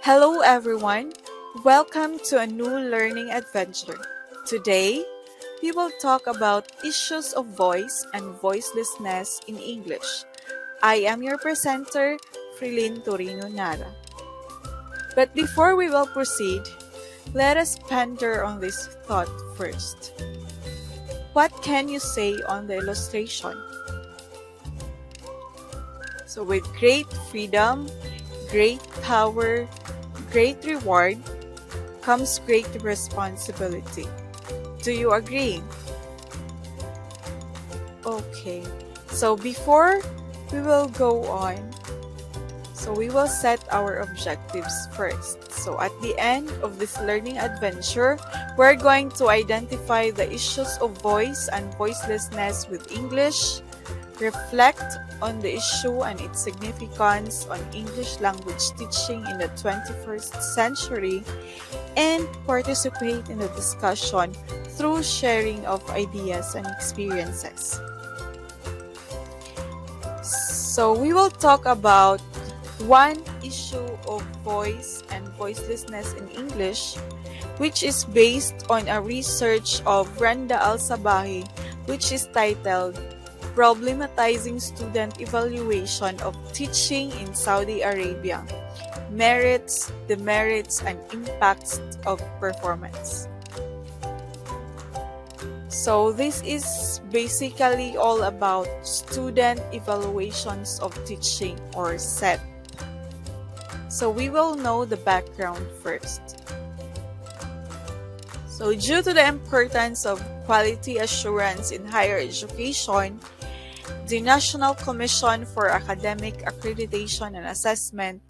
Hello everyone, welcome to a new learning adventure. Today, we will talk about issues of voice and voicelessness in English. I am your presenter, Frilin Torino Nara. But before we will proceed, let us ponder on this thought first. What can you say on the illustration? So with great freedom, great power, great reward comes great responsibility. Do you agree? Okay, so before we will go on, we will set our objectives first. So at the end of this learning adventure, we're going to identify the issues of voice and voicelessness with English, reflect on the issue and its significance on English language teaching in the 21st century, and participate in the discussion through sharing of ideas and experiences. So we will talk about one issue of voice and voicelessness in English, which is based on a research of Brenda Al-Sabahi, which is titled Problematizing Student Evaluation of Teaching in Saudi Arabia: Merits, Demerits, and Impacts of Performance. So this is basically all about student evaluations of teaching, or SET. So we will know the background first. So due to the importance of quality assurance in higher education, the National Commission for Academic Accreditation and Assessment,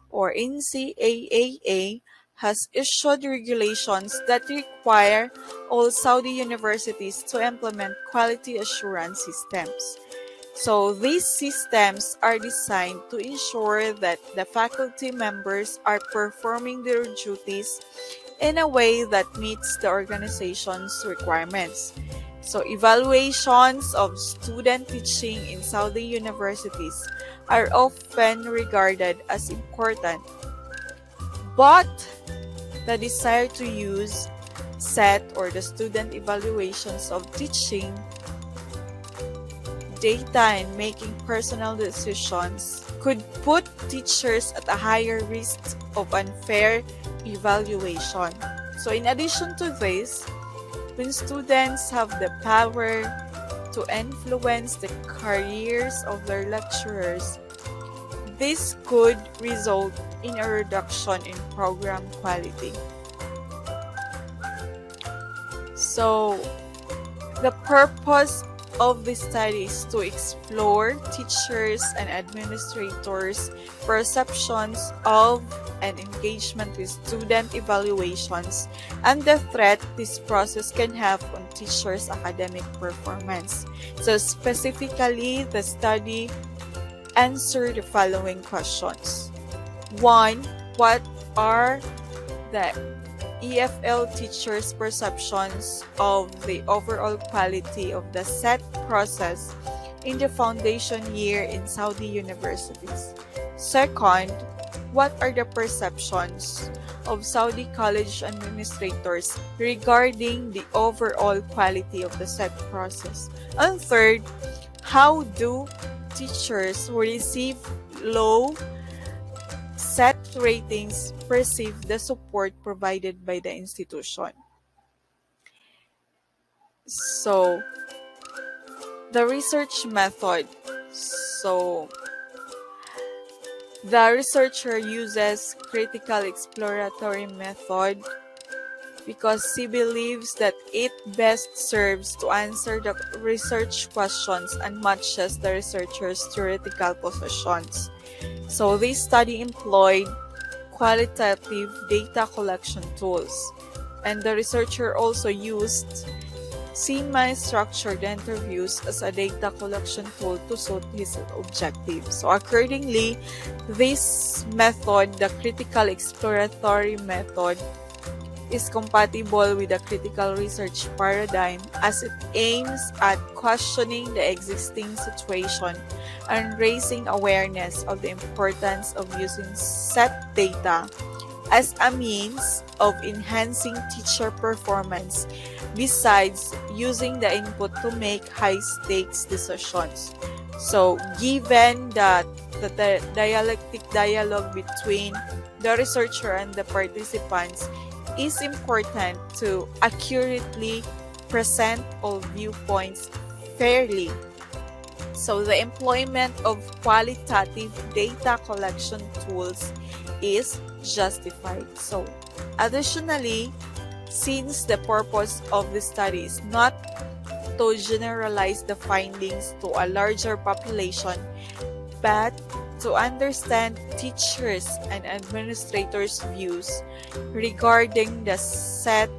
or NCAAA, has issued regulations that require all Saudi universities to implement quality assurance systems. So these systems are designed to ensure that the faculty members are performing their duties in a way that meets the organization's requirements. So evaluations of student teaching in Saudi universities are often regarded as important, but the desire to use SET, or the student evaluations of teaching data in making personal decisions, could put teachers at a higher risk of unfair evaluation. So in addition to this, when students have the power to influence the careers of their lecturers, this could result in a reduction in program quality. So the purpose of this study is to explore teachers and administrators' perceptions of and engagement with student evaluations and the threat this process can have on teachers' academic performance. So specifically, the study answered the following questions. 1. What are the EFL teachers' perceptions of the overall quality of the SET process in the foundation year in Saudi universities? Second, what are the perceptions of Saudi college administrators regarding the overall quality of the SET process? And third, how do teachers who receive low SET ratings perceive the support provided by the institution? So, the research method. So, the researcher uses critical exploratory method because she believes that it best serves to answer the research questions and matches the researcher's theoretical positions. So this study employed qualitative data collection tools, and the researcher also used semi-structured interviews as a data collection tool to suit his objective. So accordingly, this method, the critical exploratory method, is compatible with the critical research paradigm as it aims at questioning the existing situation and raising awareness of the importance of using SET data as a means of enhancing teacher performance besides using the input to make high-stakes decisions. So, given that the dialectic dialogue between the researcher and the participants is important to accurately present all viewpoints fairly. So, the employment of qualitative data collection tools is justified. So, additionally, since the purpose of the study is not to generalize the findings to a larger population, but to understand teachers and administrators' views regarding the set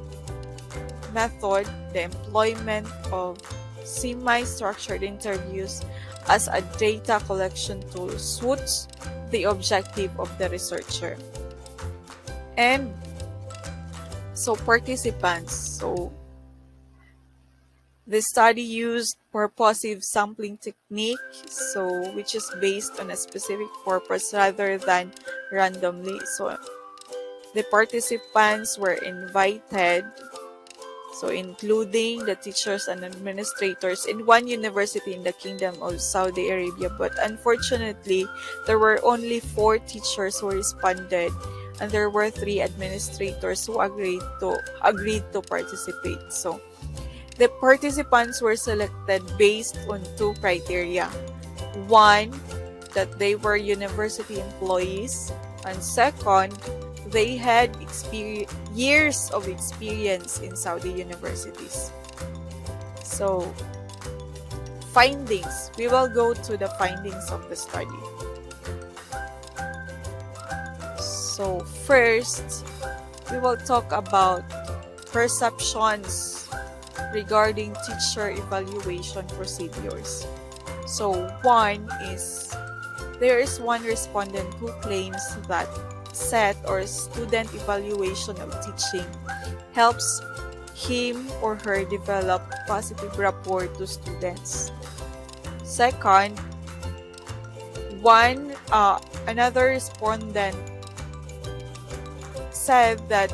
method, the employment of semi-structured interviews as a data collection tool suits the objective of the researcher. And so participants, the study used purposive sampling technique, which is based on a specific purpose rather than randomly. So the participants were invited, including the teachers and administrators in one university in the Kingdom of Saudi Arabia. But unfortunately, there were only 4 teachers who responded, and there were 3 administrators who agreed to participate. So the participants were selected based on 2 criteria. One, that they were university employees, and second, they had years of experience in Saudi universities. So, findings. We will go to the findings of the study. So, first, we will talk about perceptions regarding teacher evaluation procedures. So, there is one respondent who claims that SET or student evaluation of teaching helps him or her develop positive rapport to students. Second, another respondent said that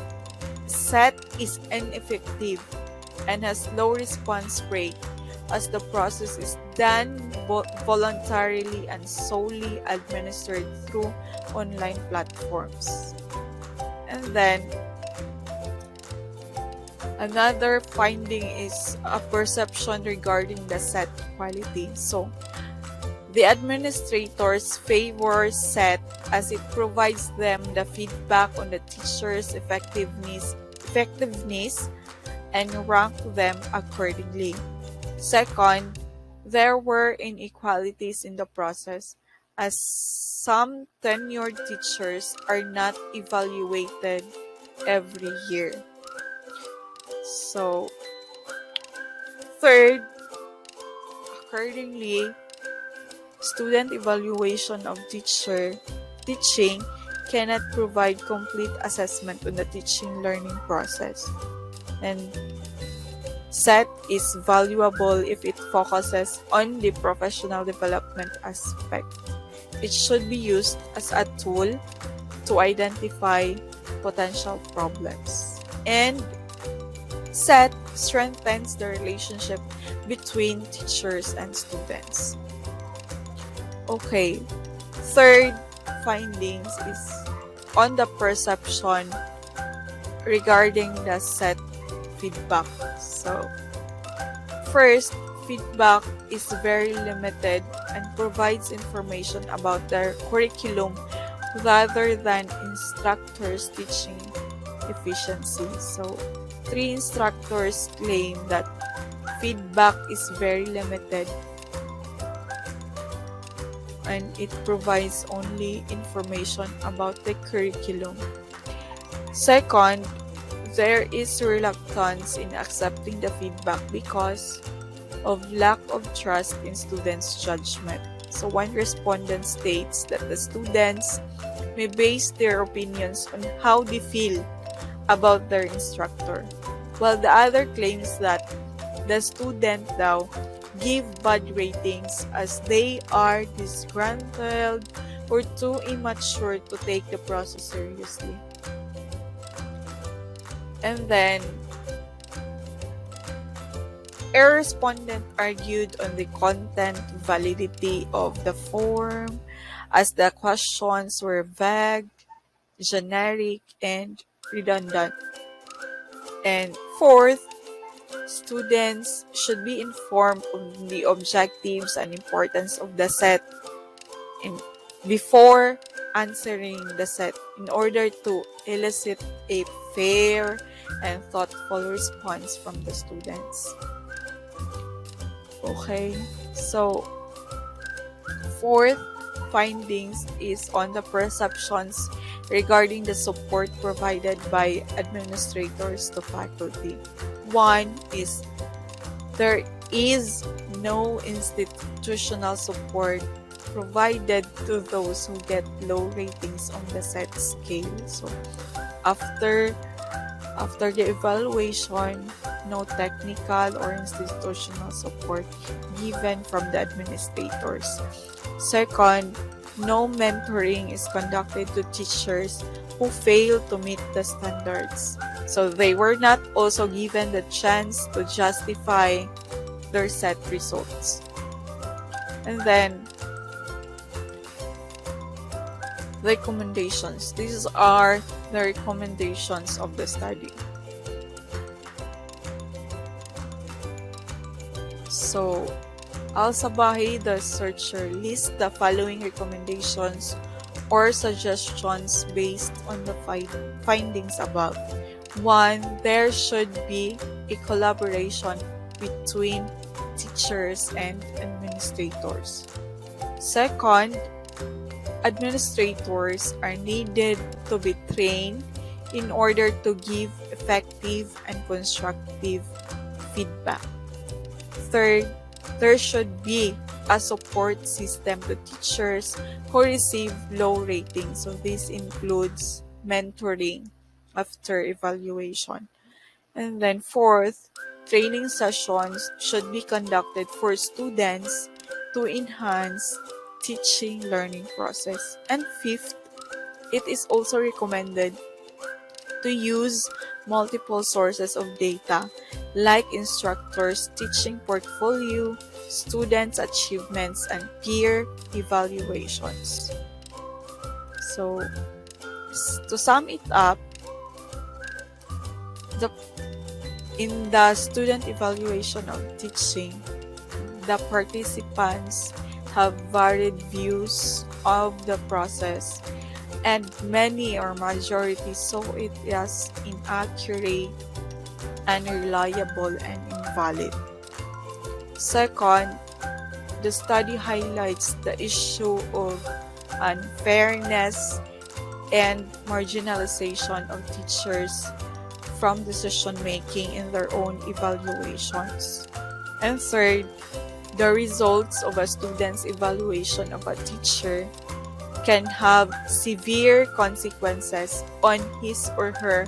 SET is ineffective and has low response rate as the process is done voluntarily and solely administered through online platforms. And then another finding is a perception regarding the SET quality. So the administrators favor SET as it provides them the feedback on the teacher's effectiveness and rank them accordingly. Second, there were inequalities in the process as some tenured teachers are not evaluated every year. So, third, accordingly, student evaluation of teaching cannot provide complete assessment on the teaching learning process. And SET is valuable if it focuses on the professional development aspect. It should be used as a tool to identify potential problems. And SET strengthens the relationship between teachers and students. Okay, third findings is on the perception regarding the SET feedback. So, first, feedback is very limited and provides information about their curriculum rather than instructors' teaching efficiency. So, 3 instructors claim that feedback is very limited and it provides only information about the curriculum. Second, there is reluctance in accepting the feedback because of lack of trust in students' judgment. So one respondent states that the students may base their opinions on how they feel about their instructor, while the other claims that the student give bad ratings as they are disgruntled or too immature to take the process seriously. And then, a respondent argued on the content validity of the form as the questions were vague, generic, and redundant. And fourth, students should be informed of the objectives and importance of the set in, before answering the set in order to elicit a fair and thoughtful response from the students. Okay, so fourth findings is on the perceptions regarding the support provided by administrators to faculty. One is there is no institutional support provided to those who get low ratings on the set scale. So after the evaluation, no technical or institutional support given from the administrators. Second, no mentoring is conducted to teachers who fail to meet the standards. So they were not also given the chance to justify their set results. And then, recommendations. These are the recommendations of the study. So, Al-Sabahi, the researcher, lists the following recommendations or suggestions based on the findings above. 1. There should be a collaboration between teachers and administrators. Second, administrators are needed to be trained in order to give effective and constructive feedback. Third, there should be a support system to teachers who receive low ratings. So this includes mentoring after evaluation. And then fourth, training sessions should be conducted for students to enhance teaching learning process. And fifth, it is also recommended to use multiple sources of data like instructors' teaching portfolio, students' achievements, and peer evaluations. So, to sum it up, in the student evaluation of teaching, the participants have varied views of the process, and many or majority saw it as inaccurate, unreliable, and invalid. Second, the study highlights the issue of unfairness and marginalization of teachers from decision-making in their own evaluations. And third, the results of a student's evaluation of a teacher can have severe consequences on his or her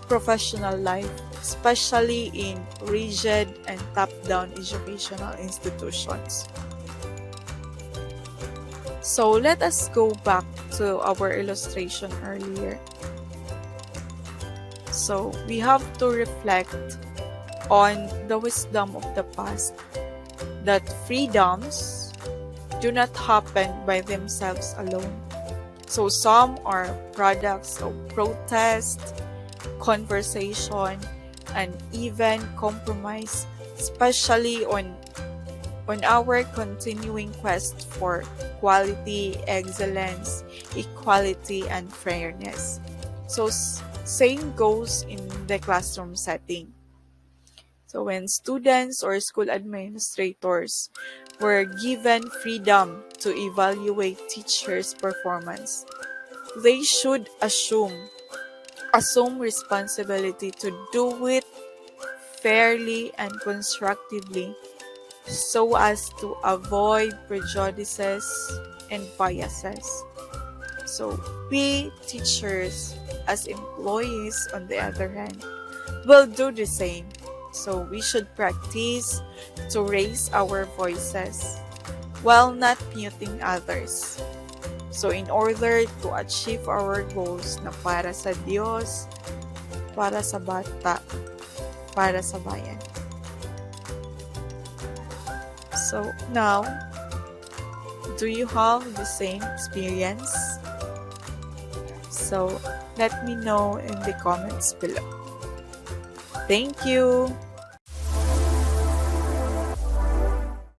professional life, especially in rigid and top-down educational institutions. So let us go back to our illustration earlier. So we have to reflect on the wisdom of the past, that freedoms do not happen by themselves alone. So some are products of protest, conversation, and even compromise, especially on our continuing quest for quality, excellence, equality, and fairness. So same goes in the classroom setting. So when students or school administrators were given freedom to evaluate teachers' performance, they should assume responsibility to do it fairly and constructively so as to avoid prejudices and biases. So we teachers as employees, on the other hand, will do the same. So we should practice to raise our voices while not muting others. So in order to achieve our goals na para sa Diyos para sa bata, para sa bayan. So now, do you have the same experience? So let me know in the comments below. Thank you.